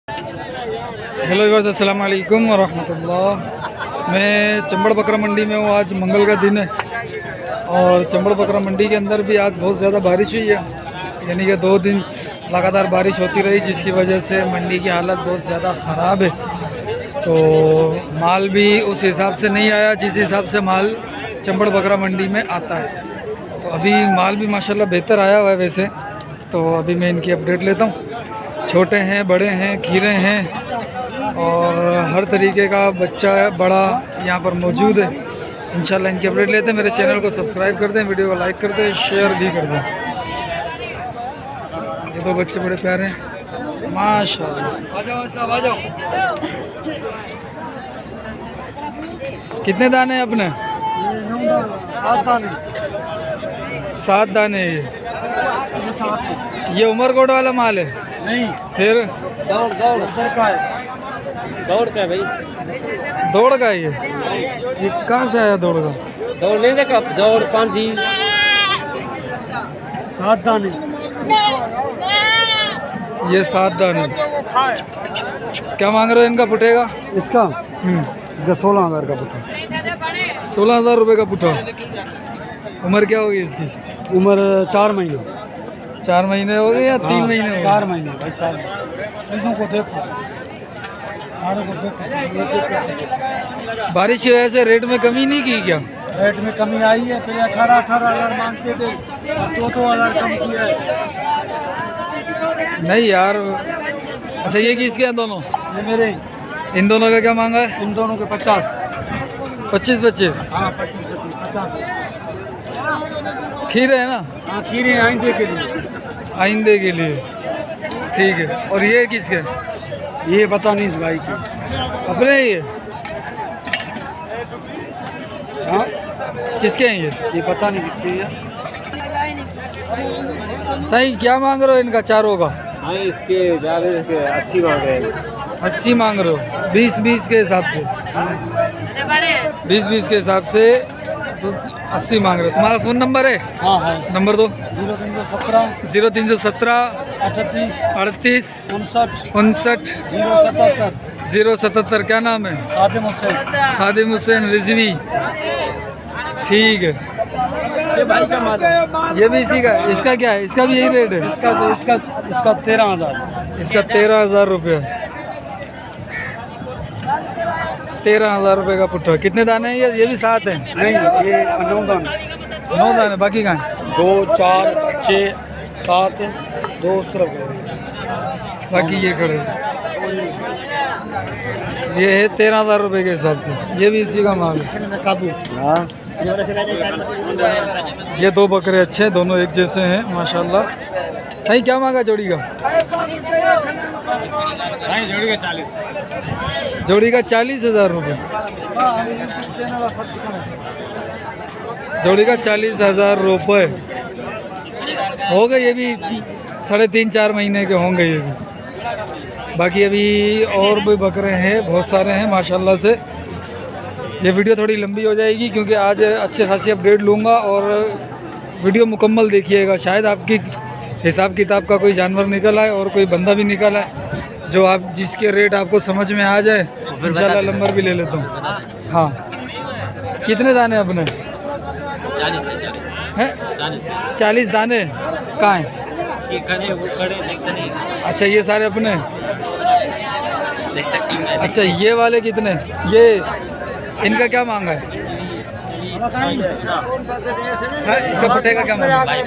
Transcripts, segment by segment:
Hello viewers, अस्सलाम वालेकुम वरहमतुल्लाह। मैं चंबड़ बकरा मंडी में हूँ। आज मंगल का दिन है और चंबड़ बकरा मंडी के अंदर भी आज बहुत ज़्यादा बारिश हुई है, यानी कि 2 दिन लगातार बारिश होती रही, जिसकी वजह से मंडी की हालत बहुत ज़्यादा ख़राब है। तो माल भी उस हिसाब से नहीं आया जिस हिसाब से माल चंबड़ बकरा मंडी में आता है। तो अभी माल भी माशाल्लाह बेहतर आया हुआ है वैसे। तो अभी मैं इनकी अपडेट लेता हूँ। छोटे हैं, बड़े हैं, खीरे हैं और हर तरीके का बच्चा बड़ा यहाँ पर मौजूद है। इंशाल्लाह इनकी अपडेट लेते हैं। मेरे चैनल को सब्सक्राइब कर दें, वीडियो को लाइक कर दें, शेयर भी कर दें। ये 2 बच्चे बड़े प्यारे हैं माशाल्लाह। आ जाओ सब, आ जाओ। कितने दाने हैं अपने? 7 दाने। ये उमरकोट वाला माल है? नहीं, फिर दौड़ का है। दौड़ का है भाई। दौड़ का है ये कहाँ से आया दौड़ का? दौड़ लेने का, दौड़ 5 दिन 7 दाने। ये 7 दाने। क्या मांग रहे हो इनका पुटेगा? इसका 16,000 का पुट्ठा। 16,000 रुपये का पुट्ठा। उम्र क्या होगी इसकी? उम्र 4 महीने। 4 महीने हो गए या 3 महीने हो गए? 4 महीने भाई, 4 महीने। चीज़ों को देखो, सारों को देखो। बारिश की वजह से रेट में कमी नहीं की क्या? रेट में कमी आई है। पहले 18,000 मांगते थे, अब 2,000 कम किया है। नहीं यार। अच्छा, ये किसके हैं दोनों? ये मेरे, इन दोनों का क्या मांगा है? इन दोनों के 50। 25-25। हाँ, 25-50। खीरे है ना? हाँ, खीरे आइंदे के लिए। आइंदे के लिए, ठीक है। और ये किसके? ये पता नहीं इस भाई की। अपने ही है? हाँ, किसके हैं ये पता नहीं किसके हैं। सही क्या मांग रहे हो इनका चारों का? हाँ, इसके 80 मांग रहे हैं। 80 मांग रहे हो? 20-20 के हिसाब से? 20-20 के हिसाब से तो 80 मांग रहे हो। तुम्हारा फ़ोन नंबर है? हाँ है। नंबर दो। 0317 0317 38 38 59 59 077। 077। क्या नाम है? खादिम हुसैन। खादिम हुसैन रिजवी। ठीक है। ये भाई का माल है। ये भी इसी का? इसका क्या है? इसका भी यही रेट है? इसका 13,000। इसका 13,000 रुपये। 13,000 रुपये का पुट्ठा। कितने दाने हैं ये भी 7 हैं? नहीं, ये 9 दाने। 9 दाने। बाकी कहाँ हैं? 2 4 6 7 2 उस तरफ है। बाकी ये खड़े हैं। ये है 13,000 रुपये के हिसाब से। ये भी इसी का माल है। काबू। हाँ, ये 2 बकरे अच्छे हैं, दोनों एक जैसे हैं माशाल्लाह। सही क्या मांगा जोड़ी का? जोड़ी का 40,000 रुपये। जोड़ी का 40,000 रुपये हो गए। ये भी 3.5-4 महीने के होंगे ये भी। बाकी अभी और भी बकरे हैं, बहुत सारे हैं माशाल्लाह से। ये वीडियो थोड़ी लंबी हो जाएगी क्योंकि आज अच्छे खासी अपडेट लूँगा और वीडियो मुकम्मल देखिएगा। शायद आपकी हिसाब किताब का कोई जानवर निकल आए और कोई बंदा भी निकल आए जो आप जिसके रेट आपको समझ में आ जाए। इंशाल्लाह नंबर भी ले लेता हूँ। हाँ, कितने दाने अपने? 40 दाने। कहाँ हैं? अच्छा, ये सारे अपने? अच्छा, ये वाले कितने? ये इनका क्या मांगा है? इसका पुट्ठे का क्या मांगा है?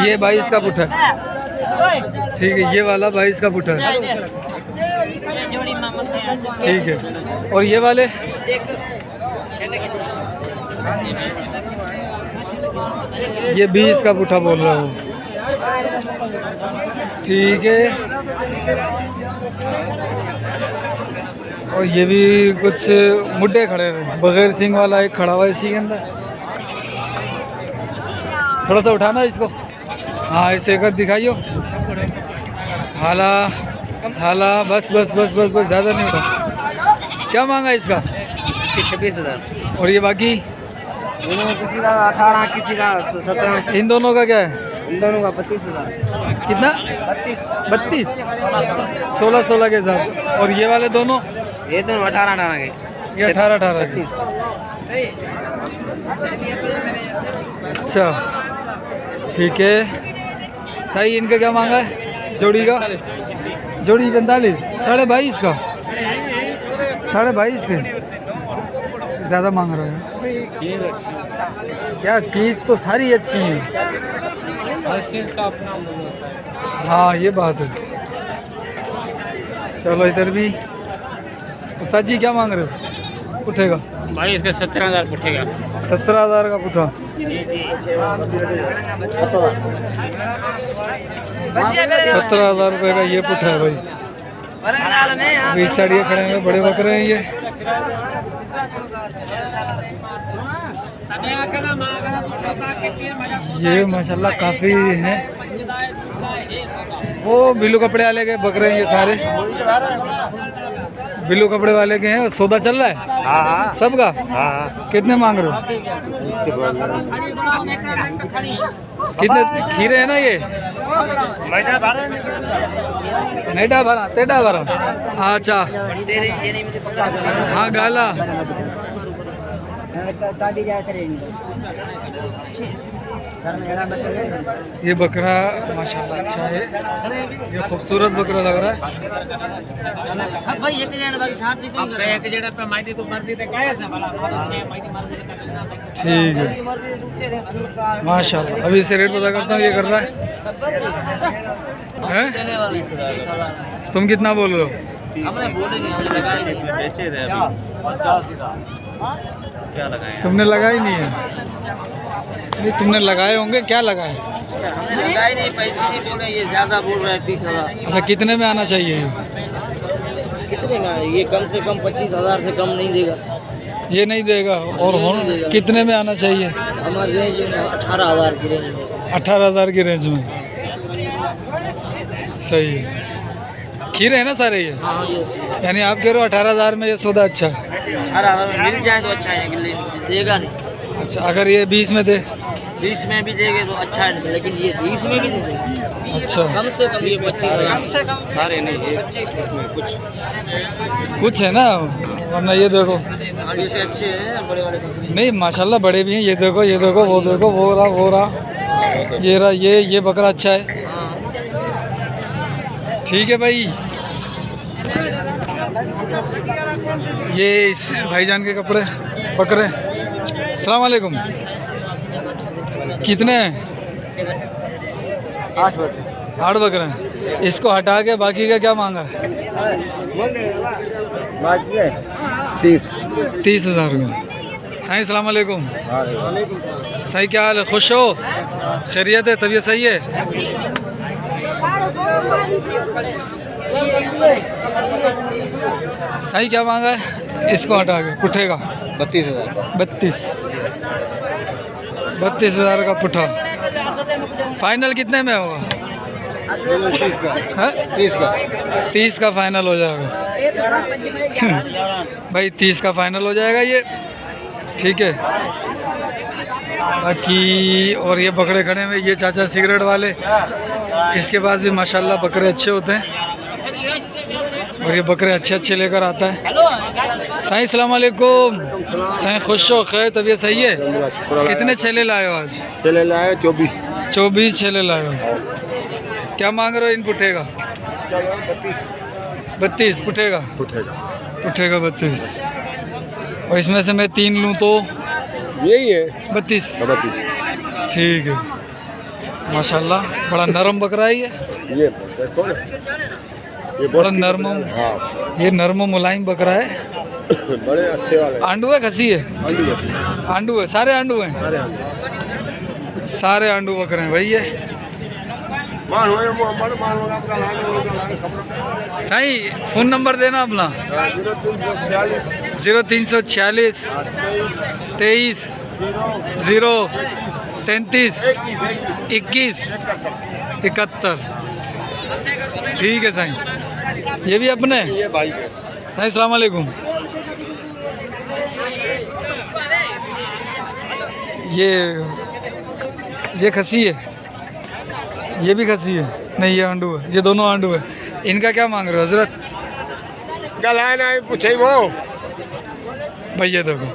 ये 22 का पुट्ठा है। ठीक है, ये वाला 22 का पुट्ठा है। ठीक है। और ये वाले? ये 20 का पुट्ठा बोल रहा हूँ। ठीक है। और ये भी कुछ मुड्डे खड़े हुए हैं। बगैर सिंग वाला एक खड़ा हुआ है इसी के अंदर। थोड़ा सा उठाना इसको। हाँ, इसे कर दिखाइयो। हाला हाला, बस बस बस बस बस, ज़्यादा नहीं उठा। क्या मांगा इसका? इसके 26,000। और ये बाकी? किसी का 18, किसी का 17। इन दोनों का क्या है? इन दोनों का 25,000। कितना? 32 16 के हिसाब से। और ये वाले दोनों? ये दोनों 18 के। ये 18 के। अच्छा ठीक है। सही। इनका क्या मांगा है जोड़ी का? जोड़ी 45 22.5 का 22.5 के ज़्यादा मांग रहे हैं। क्या चीज़ तो सारी अच्छी है, हर चीज़ का अपना। हाँ ये बात है। चलो इधर भी। उस्ताद जी क्या मांग रहे हो पुट्ठे का? भाई इसका 17,000 उठेगा। 17,000 का पुट्ठा। 17,000 रुपये का ये पुट्ठा है भाई। इस साइड ये खड़े हैं, बड़े बकरे हैं ये। ये माशाल्लाह काफ़ी हैं। वो बिल्लू कपड़े वाले के बकरे हैं ये सारे। बिल्लू कपड़े वाले के हैं। सौदा चल रहा है सबका? कितने मांग रहे हो? कितने खीरे हैं ना ये? मेढा भरा टेढ़ा भरा। अच्छा हाँ गाला। ये बकरा माशाल्लाह अच्छा है। ये खूबसूरत बकरा लग रहा है। ठीक है माशाल्लाह। अभी इसे रेट पता करता हूँ। ये कर रहा है? तुम कितना बोल रहे हो? तुमने लगाई नहीं है? नहीं तुमने लगाए होंगे। क्या लगाए? लगाई नहीं, पैसे नहीं बोल रहे, ये ज्यादा बोल रहे हैं 30,000। अच्छा कितने में आना चाहिए ये? कितने में? ये कम से कम 25,000 से कम नहीं देगा। ये नहीं देगा। और हो कितने में आना चाहिए? हमारे रेंज में 18,000 की रेंज में। 18,000 की रेंज में सही है। खीरे है ना सारे ये? हाँ ये यानी आप कह रहे हो 18,000 में ये सौदा अच्छा है? 18,000 में मिल जाए तो अच्छा है, देगा नहीं। अच्छा अगर ये 20 में दे? 20 में भी देंगे तो अच्छा है, लेकिन ये 20 में भी नहीं देंगे। अच्छा कम से कम ये 25,000 सारे नहीं, कुछ है ना, वरना ये देखो। हाँ जैसे अच्छे हैं बड़े वाले बकरी। नहीं माशाल्लाह बड़े भी हैं। ये देखो ये देखो वो देखो वो रहा ये रहा ये बकरा अच्छा है। ठीक है भाई। ये इस भाईजान के कपड़े बकरे। अस्सलाम वालेकुम। कितने हैं? 8 बकरे हैं। इसको हटा के बाकी का क्या मांगा है? 30,000 रुपये। साईं अस्सलाम वालेकुम। साईं क्या हाल है? खुश हो? खैरियत है? तबीयत सही है? साईं क्या मांगा है इसको हटा के पुट्ठे का? 32,000 का पुट्ठा। फाइनल कितने में होगा? 30 का फाइनल हो जाएगा भाई। 30 का फाइनल हो जाएगा ये। ठीक है। बाकी और ये बकरे खड़े हुए ये चाचा सिगरेट वाले। इसके पास भी माशाल्लाह बकरे अच्छे होते हैं और ये बकरे अच्छे लेकर आता है। साईं अस्सलाम वालेकुम। साईं खुश हो? खैर तबीयत सही है? कितने छेले लाए हो आज? छेले लाए 24 छेले लाए हो। क्या मांग रहे हो इन पुट्ठे का? 32 पुट्ठे का 32। और इसमें से मैं 3 लूँ तो यही है 32। 32। ठीक है माशाल्लाह। बड़ा नरम बकरा है ये देखो ना, ये बड़ा नरम। हाँ ये नरम मुलायम बकरा है। बड़े अच्छे वाले। आंडू है खसी है? आंडू है। सारे आंडू हैं? सारे आंडू बकरे हैं भाई ये। साईं फ़ोन नंबर देना अपना। 0346 23 033 21 71। ठीक है साईं। ये भी अपने? ये भाई के। साईं अस्सलाम वालेकुम। ये खसी है? ये भी खसी है? नहीं ये आंडू है, ये दोनों आंडू है। इनका क्या मांग रहे हो हजरत? गला नहीं पूछे वो भैया देखो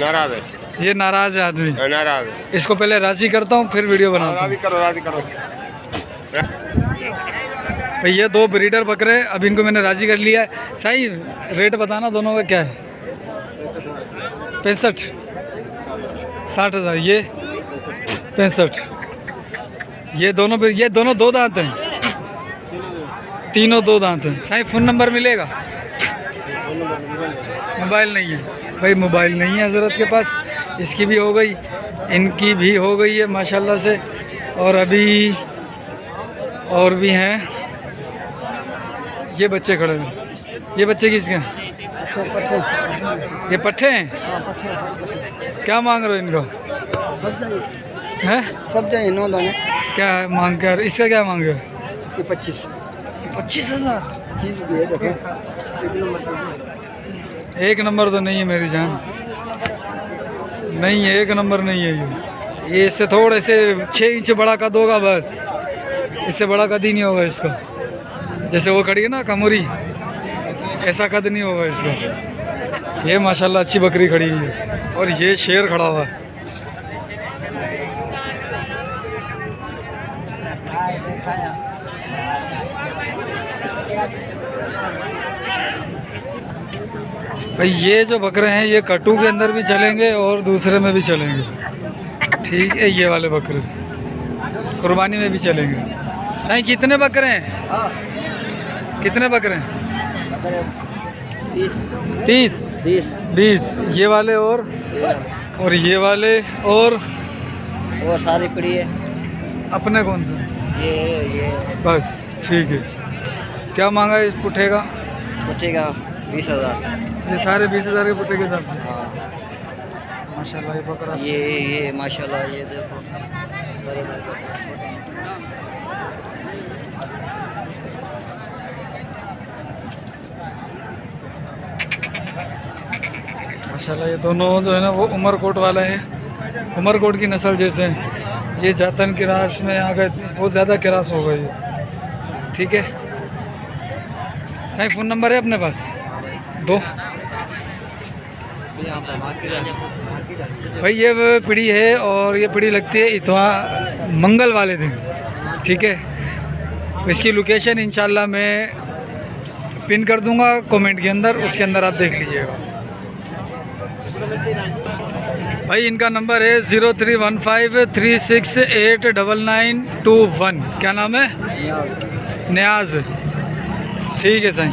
नाराज है, ये नाराज है आदमी। नाराज है। इसको पहले राजी करता हूँ फिर वीडियो बनाता हूँ। राजी करो भैया दो ब्रीडर बकरे, अब इनको मैंने राजी कर लिया है। सही रेट बताना दोनों का क्या है? 65 60,000। ये 65। ये दोनों दो दांत हैं, तीनों दो दांत हैं। सही फ़ोन नंबर मिलेगा? मोबाइल नहीं है भाई, मोबाइल नहीं है हज़रत के पास। इसकी भी हो गई, इनकी भी हो गई है माशाल्लाह से। और अभी और भी हैं, ये बच्चे खड़े हैं। ये बच्चे किसके हैं? ये पट्ठे हैं? क्या मांग रहे हो इनको? हैं? सब चाहिए 9 दाने। क्या है मांग कर? इसका क्या मांगे? इसके 25,000। चीज़ भी है देखो। एक नंबर तो नहीं है मेरी जान, नहीं है, एक नंबर नहीं है ये इससे थोड़े से 6 इंच बड़ा कद होगा बस, इससे बड़ा कद ही नहीं होगा इसका। जैसे वो खड़ी है ना कमोरी, ऐसा कद नहीं होगा इसका। ये माशाल्लाह अच्छी बकरी खड़ी हुई है। और ये शेर खड़ा हुआ है। भाई ये जो बकरे हैं ये कट्टू के अंदर भी चलेंगे और दूसरे में भी चलेंगे, ठीक है। ये वाले बकरे कुर्बानी में भी चलेंगे। साईं कितने बकरे हैं? कितने बकरे हैं? 30 20। ये वाले और ये वाले और सारी पड़ी है अपने कौन से? ये बस ठीक है। क्या मांगा इस पुट्ठे का? 20,000। ये सारे 20,000 के पुट्ठे के हिसाब से। हाँ माशाल्लाह ये बकरा अच्छा है। ये माशाल्लाह ये देखो। माशाल्लाह ये दोनों जो है ना वो उमरकोट वाला है, उमरकोट की नस्ल जैसे हैं। ये जातन किरास में आ गए, बहुत ज़्यादा किरास हो गई है, ठीक है। सही फ़ोन नंबर है अपने पास? दो भाई। ये पीढ़ी है और ये पीढ़ी लगती है इतवार मंगल वाले दिन, ठीक है। इसकी लोकेशन इंशाल्लाह मैं पिन कर दूंगा कमेंट के अंदर, उसके अंदर आप देख लीजिएगा। भाई इनका नंबर है 031536899921। क्या नाम है? नियाज। ठीक है सही।